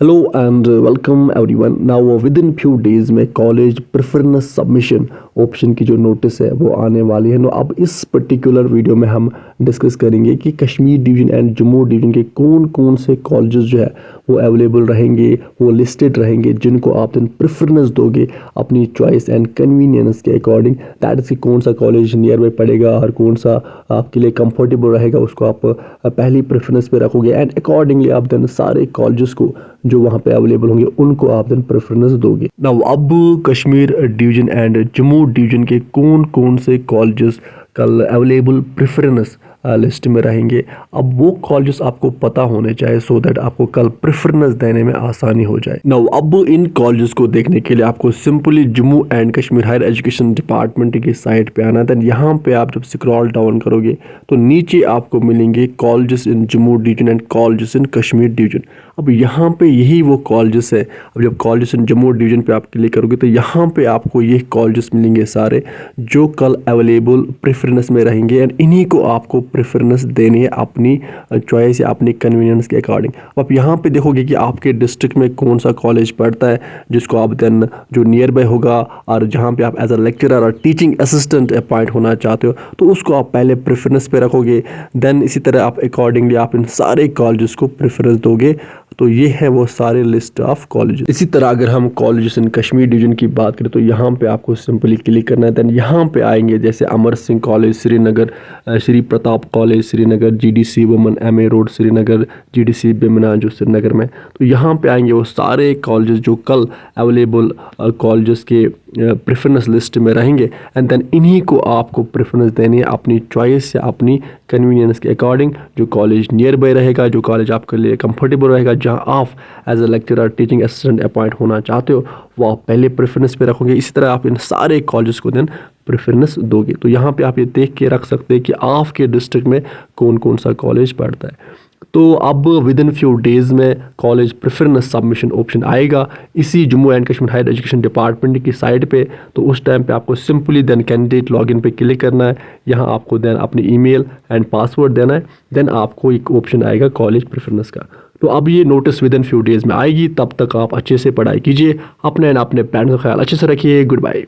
Hello and welcome everyone. Now with in few days में college preference submission option की जो notice है वो आने वाली है। नो अब इस पर्टिकुलर वीडियो में हम डिस्कस करेंगे कि Kashmir division and Jammu division के कौन कौन से कॉलेजेस जो है वो अवेलेबल रहेंगे, वो लिस्टेड रहेंगे, जिनको आप दिन प्रेफरेंस दोगे अपनी चॉइस एंड कन्वीनियंस के अकॉर्डिंग। दैट इज़ कि कौन सा कॉलेज नियर बाई पड़ेगा और कौन सा आपके लिए कंफर्टेबल रहेगा, उसको आप पहली प्रेफरेंस पे रखोगे एंड अकॉर्डिंगली आप दिन सारे कॉलेजेस को जो वहाँ पे अवेलेबल होंगे उनको आप दिन प्रेफरेंस दोगे। नाउ अब Kashmir division and Jammu division के कौन कौन से कॉलेजेस कल अवेलेबल प्रेफरेंस लिस्ट में रहेंगे, अब वो कॉलेजेस आपको पता होने चाहिए सो दैट आपको कल प्रेफरेंस देने में आसानी हो जाए। नाउ अब इन कॉलेजेस को देखने के लिए आपको simply Jammu and Kashmir higher education department की साइट पे आना। देन यहाँ पे आप जब स्क्रॉल डाउन करोगे तो नीचे आपको मिलेंगे colleges in Jammu division and colleges in Kashmir division. अब यहाँ पे यही वो कॉलेजेस है। अब जब कॉलेजेस इन जम्मू डिवीजन पे आप क्लिक करोगे तो यहाँ पे आपको ये कॉलेजेस मिलेंगे सारे जो कल अवेलेबल प्रेफरेंस में रहेंगे एंड इन्हीं को आपको प्रेफरेंस देनी है अपनी चॉइस या अपनी कन्वीनियंस के अकॉर्डिंग। आप यहाँ पे देखोगे कि आपके डिस्ट्रिक्ट में कौन सा कॉलेज पड़ता है जिसको आप देन जो नियर बाय होगा और जहाँ पे आप एज अ लेक्चरर और टीचिंग असिस्टेंट अपॉइंट होना चाहते हो तो उसको आप पहले प्रेफरेंस पे रखोगे। देन इसी तरह आप अकॉर्डिंगली आप इन सारे कॉलेजेस को प्रेफरेंस दोगे। तो ये है वो सारे लिस्ट ऑफ कॉलेजेस। इसी तरह अगर हम कॉलेजेस इन कश्मीर डिवीजन की बात करें तो यहाँ पे आपको सिंपली क्लिक करना है। देन यहाँ पे आएंगे जैसे Amar Singh college Srinagar, Shri Pratap college Srinagar, GDC women MA road Srinagar, GDC Bemina जो श्रीनगर में। तो यहाँ पे आएंगे वो सारे कॉलेजेस जो कल अवेलेबल कॉलेजेस के प्रेफरेंस लिस्ट में रहेंगे एंड देन इन्हीं को आपको प्रेफरेंस देनी है अपनी चॉइस या अपनी कन्वीनियंस के अकॉर्डिंग। जो कॉलेज नियर बाय रहेगा, जो कॉलेज आपके लिए कंफर्टेबल रहेगा, जहां आप as a lecturer teaching assistant appoint होना चाहते हो वो आप पहले प्रेफरेंस पे रखोगे। इसी तरह आप इन सारे कॉलेज को देन प्रेफरेंस दोगे। तो यहाँ पे आप ये देख के रख सकते हैं कि आपके डिस्ट्रिक्ट में कौन कौन सा कॉलेज पड़ता है। तो अब विद इन फ्यू डेज़ में कॉलेज प्रेफरेंस सबमिशन ऑप्शन आएगा इसी Jammu and Kashmir higher education department की साइट पे। तो उस टाइम पे आपको सिंपली देन कैंडिडेट लॉगिन पे क्लिक करना है। यहाँ आपको देन अपनी ईमेल एंड पासवर्ड देना है। देन आपको एक ऑप्शन आएगा कॉलेज प्रेफरेंस का। तो अब ये notice with in few days में आएगी। तब तक आप अच्छे से पढ़ाई कीजिए, अपने एंड अपने पेरेंट्स का ख्याल अच्छे से रखिए। Good bye.